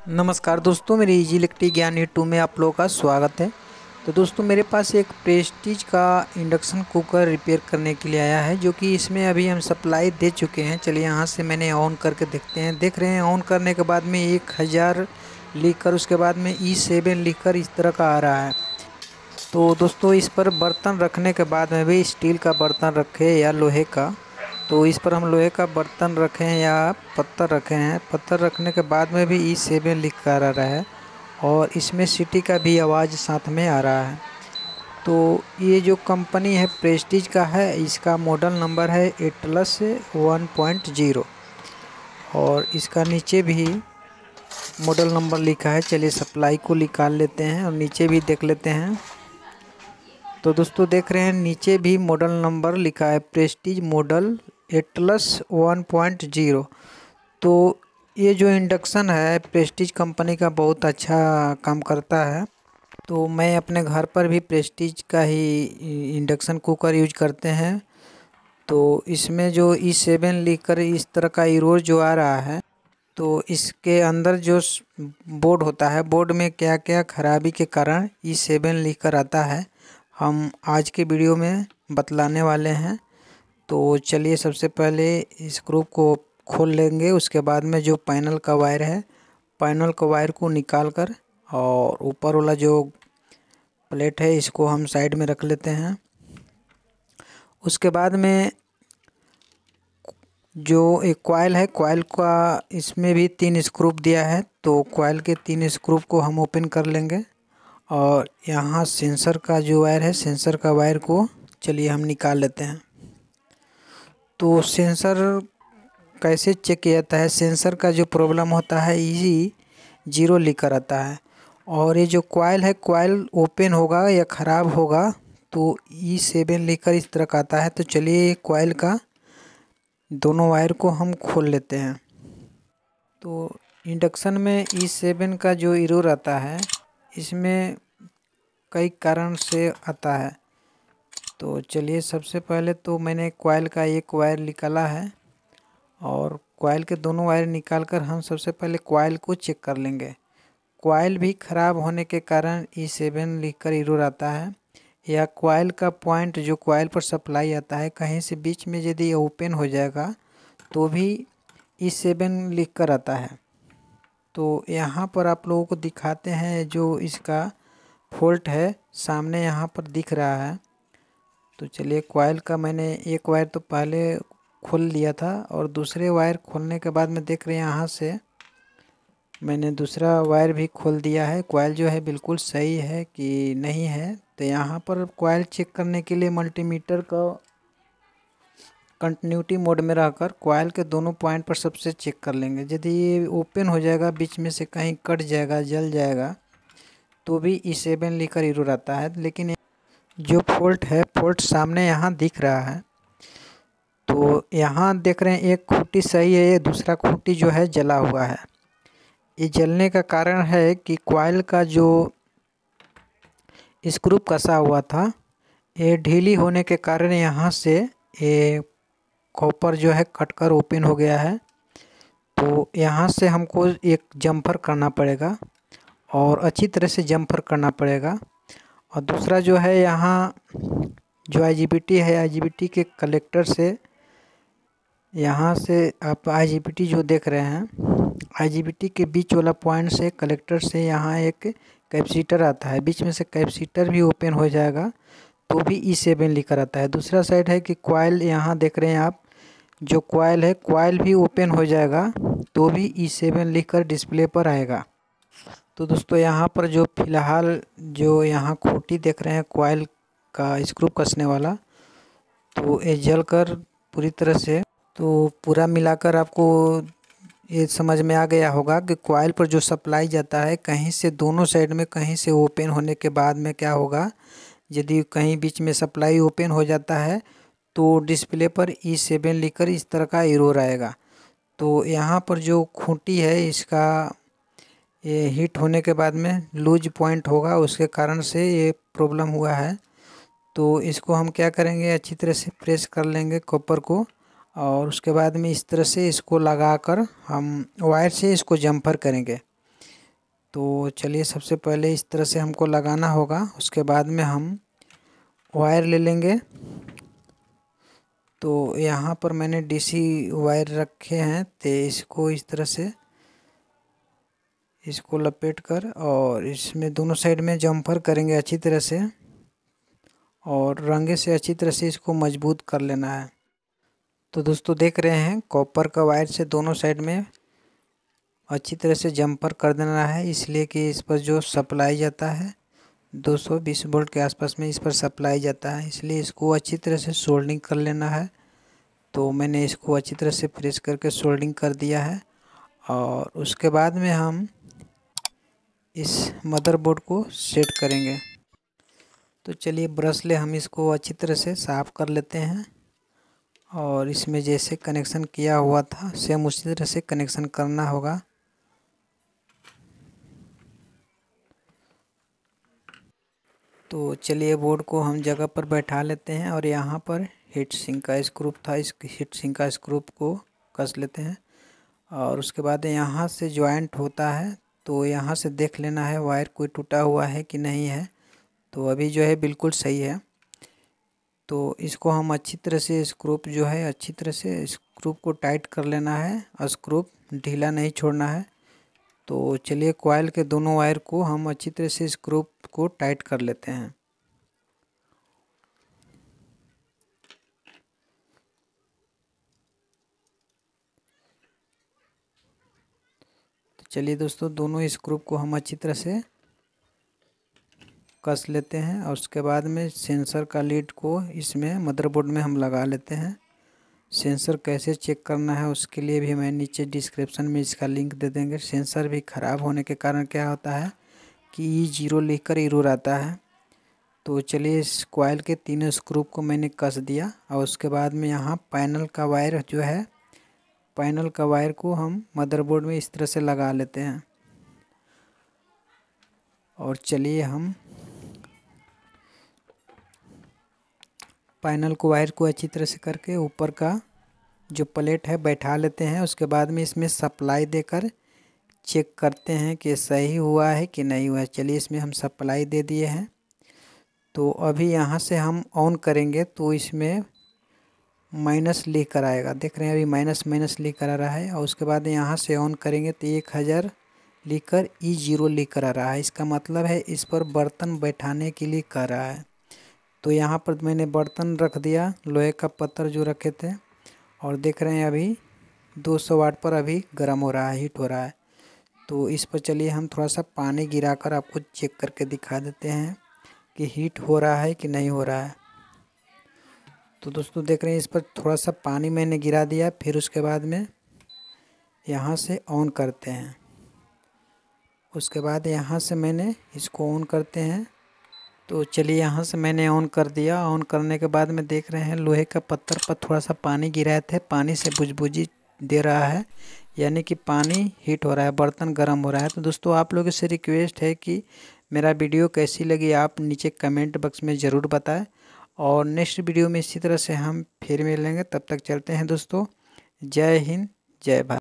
नमस्कार दोस्तों, मेरे इजी इलेक्ट्रिक ज्ञान यूट्यूब में आप लोगों का स्वागत है। तो दोस्तों, मेरे पास एक प्रेस्टीज का इंडक्शन कुकर रिपेयर करने के लिए आया है, जो कि इसमें अभी हम सप्लाई दे चुके हैं। चलिए यहाँ से मैंने ऑन करके देखते हैं। देख रहे हैं ऑन करने के बाद में 1000 लिखकर, उसके बाद में E7 लिखकर इस तरह का आ रहा है। तो दोस्तों, इस पर बर्तन रखने के बाद में भी स्टील का बर्तन रखें या लोहे का, तो इस पर हम लोहे का बर्तन रखें या पत्थर रखे हैं। पत्थर रखने के बाद में भी E7 लिख कर आ रहा है और इसमें सीटी का भी आवाज़ साथ में आ रहा है। तो ये जो कंपनी है प्रेस्टीज का है, इसका मॉडल नंबर है एटलस 1.0 और इसका नीचे भी मॉडल नंबर लिखा है। चलिए सप्लाई को निकाल लेते हैं और नीचे भी देख लेते हैं। तो दोस्तों, देख रहे हैं नीचे भी मॉडल नंबर लिखा है, प्रेस्टीज मॉडल एटलस 1.0। तो ये जो इंडक्शन है प्रेस्टीज कंपनी का बहुत अच्छा काम करता है। तो मैं अपने घर पर भी प्रेस्टीज का ही इंडक्शन कुकर यूज करते हैं। तो इसमें जो E7 लिखकर इस तरह का एरर जो आ रहा है, तो इसके अंदर जो बोर्ड होता है, बोर्ड में क्या क्या खराबी के कारण E7 लिखकर आता है, हम आज के वीडियो में बतलाने वाले हैं। तो चलिए सबसे पहले इस स्क्रू को खोल लेंगे। उसके बाद में जो पैनल का वायर है, पैनल का वायर को निकाल कर और ऊपर वाला जो प्लेट है इसको हम साइड में रख लेते हैं। उसके बाद में जो एक कॉइल है, कॉइल का इसमें भी 3 स्क्रू दिया है, तो कॉइल के 3 स्क्रू को हम ओपन कर लेंगे। और यहाँ सेंसर का जो वायर है, सेंसर का वायर को चलिए हम निकाल लेते हैं। तो सेंसर कैसे चेक किया जाता है? सेंसर का जो प्रॉब्लम होता है E0 लिखकर आता है। और ये जो कॉइल है, कॉइल ओपन होगा या ख़राब होगा तो E7 लिखकर इस तरह का आता है। तो चलिए कॉइल का दोनों वायर को हम खोल लेते हैं। तो इंडक्शन में E7 का जो एरर आता है, इसमें कई कारण से आता है। तो चलिए सबसे पहले तो मैंने कॉइल का एक वायर निकाला है और कॉइल के दोनों वायर निकालकर हम सबसे पहले कॉइल को चेक कर लेंगे। कॉइल भी ख़राब होने के कारण E7 लिखकर एरर आता है, या कॉइल का पॉइंट जो कॉइल पर सप्लाई आता है, कहीं से बीच में यदि ओपन हो जाएगा तो भी E7 लिखकर आता है। तो यहाँ पर आप लोगों को दिखाते हैं जो इसका फॉल्ट है, सामने यहाँ पर दिख रहा है। तो चलिए कॉइल का मैंने एक वायर तो पहले खोल लिया था और दूसरे वायर खोलने के बाद में देख रहे हैं यहाँ से मैंने दूसरा वायर भी खोल दिया है। कॉइल जो है बिल्कुल सही है कि नहीं है, तो यहाँ पर कॉइल चेक करने के लिए मल्टीमीटर का कंटिन्यूटी मोड में रहकर कॉइल के दोनों पॉइंट पर सबसे चेक कर लेंगे। यदि ये ओपन हो जाएगा, बीच में से कहीं कट जाएगा, जल जाएगा, तो भी E7 लिखकर एरर आता है। लेकिन जो फॉल्ट है, फॉल्ट सामने यहाँ दिख रहा है। तो यहाँ देख रहे हैं एक खूंटी सही है, ये दूसरा खूंटी जो है जला हुआ है। ये जलने का कारण है कि कॉइल का जो स्क्रू कसा हुआ था, ये ढीली होने के कारण यहाँ से ये कॉपर जो है कटकर ओपन हो गया है। तो यहाँ से हमको एक जम्पर करना पड़ेगा और अच्छी तरह से जम्पर करना पड़ेगा। और दूसरा जो है, यहाँ जो IGBT है, IGBT के कलेक्टर से, यहाँ से आप IGBT जो देख रहे हैं, IGBT के बीच वाला पॉइंट से, कलेक्टर से यहाँ एक कैपेसिटर आता है, बीच में से कैपेसिटर भी ओपन हो जाएगा तो भी E7 लिखकर आता है। दूसरा साइड है कि कॉइल, यहाँ देख रहे हैं आप, जो कॉइल है, कॉइल भी ओपन हो जाएगा तो भी E7 लिखकर डिस्प्ले पर आएगा। तो दोस्तों, यहाँ पर जो फ़िलहाल जो यहाँ खूंटी देख रहे हैं कॉइल का स्क्रू कसने वाला, तो ये जलकर पूरी तरह से, तो पूरा मिलाकर आपको ये समझ में आ गया होगा कि कॉइल पर जो सप्लाई जाता है, कहीं से दोनों साइड में कहीं से ओपन होने के बाद में क्या होगा, यदि कहीं बीच में सप्लाई ओपन हो जाता है तो डिस्प्ले पर E7 लिखकर इस तरह का एरर आएगा। तो यहाँ पर जो खूंटी है, इसका ये हीट होने के बाद में लूज पॉइंट होगा, उसके कारण से ये प्रॉब्लम हुआ है। तो इसको हम क्या करेंगे, अच्छी तरह से प्रेस कर लेंगे कॉपर को और उसके बाद में इस तरह से इसको लगाकर हम वायर से इसको जम्पर करेंगे। तो चलिए सबसे पहले इस तरह से हमको लगाना होगा। उसके बाद में हम वायर ले लेंगे। तो यहाँ पर मैंने डीसी वायर रखे हैं, तो इसको इस तरह से इसको लपेट कर और इसमें दोनों साइड में जम्पर करेंगे अच्छी तरह से, और रंगे से अच्छी तरह से इसको मजबूत कर लेना है। तो दोस्तों देख रहे हैं कॉपर का वायर से दोनों साइड में अच्छी तरह से जम्पर कर देना है, इसलिए कि इस पर जो सप्लाई जाता है 220 वोल्ट के आसपास में इस पर सप्लाई जाता है, इसलिए इसको अच्छी तरह से सोल्डिंग कर लेना है। तो मैंने इसको अच्छी तरह से प्रेस करके सोल्डिंग कर दिया है। और उसके बाद में हम इस मदरबोर्ड को सेट करेंगे। तो चलिए ब्रश ले हम इसको अच्छी तरह से साफ़ कर लेते हैं, और इसमें जैसे कनेक्शन किया हुआ था सेम उसी तरह से कनेक्शन करना होगा। तो चलिए बोर्ड को हम जगह पर बैठा लेते हैं, और यहाँ पर हीट सिंक का स्क्रू था, इस हीट सिंक का स्क्रू को कस लेते हैं। और उसके बाद यहाँ से जॉइंट होता है, तो यहाँ से देख लेना है वायर कोई टूटा हुआ है कि नहीं है। तो अभी जो है बिल्कुल सही है। तो इसको हम अच्छी तरह से स्क्रू जो है अच्छी तरह से स्क्रू को टाइट कर लेना है, स्क्रू ढीला नहीं छोड़ना है। तो चलिए कॉइल के दोनों वायर को हम अच्छी तरह से स्क्रू को टाइट कर लेते हैं। तो चलिए दोस्तों दोनों स्क्रू को हम अच्छी तरह से कस लेते हैं, और उसके बाद में सेंसर का लीड को इसमें मदरबोर्ड में हम लगा लेते हैं। सेंसर कैसे चेक करना है उसके लिए भी मैं नीचे डिस्क्रिप्शन में इसका लिंक दे देंगे। सेंसर भी ख़राब होने के कारण क्या होता है कि E0 लिखकर एरर आता है। तो चलिए इस कॉइल के तीनों स्क्रू को मैंने कस दिया, और उसके बाद में यहाँ पैनल का वायर जो है पैनल का वायर को हम मदरबोर्ड में इस तरह से लगा लेते हैं। और चलिए हम पैनल को वायर को अच्छी तरह से करके ऊपर का जो प्लेट है बैठा लेते हैं। उसके बाद में इसमें सप्लाई देकर चेक करते हैं कि सही हुआ है कि नहीं हुआ है। चलिए इसमें हम सप्लाई दे दिए हैं। तो अभी यहाँ से हम ऑन करेंगे तो इसमें माइनस लिख कर आएगा, देख रहे हैं अभी माइनस माइनस लिख कर आ रहा है। और उसके बाद यहाँ से ऑन करेंगे तो 1000 लिख कर E0 लिख कर आ रहा है। इसका मतलब है इस पर बर्तन बैठाने के लिए कर रहा है। तो यहाँ पर मैंने बर्तन रख दिया, लोहे का पत्थर जो रखे थे, और देख रहे हैं अभी 200 वाट पर अभी गर्म हो रहा है, हीट हो रहा है। तो इस पर चलिए हम थोड़ा सा पानी गिराकर आपको चेक करके दिखा देते हैं कि हीट हो रहा है कि नहीं हो रहा है। तो दोस्तों देख रहे हैं इस पर थोड़ा सा पानी मैंने गिरा दिया। फिर उसके बाद में यहाँ से ऑन करते हैं। उसके बाद यहाँ से मैंने इसको ऑन करते हैं। तो चलिए यहाँ से मैंने ऑन कर दिया। ऑन करने के बाद में देख रहे हैं लोहे का पत्थर पर थोड़ा सा पानी गिराए थे, पानी से बुझबुझी दे रहा है, यानी कि पानी हीट हो रहा है, बर्तन गर्म हो रहा है। तो दोस्तों आप लोगों से रिक्वेस्ट है कि मेरा वीडियो कैसी लगी आप नीचे कमेंट बॉक्स में ज़रूर बताएं, और नेक्स्ट वीडियो में इसी तरह से हम फिर मिलेंगे। तब तक चलते हैं दोस्तों। जय हिंद, जय भारत।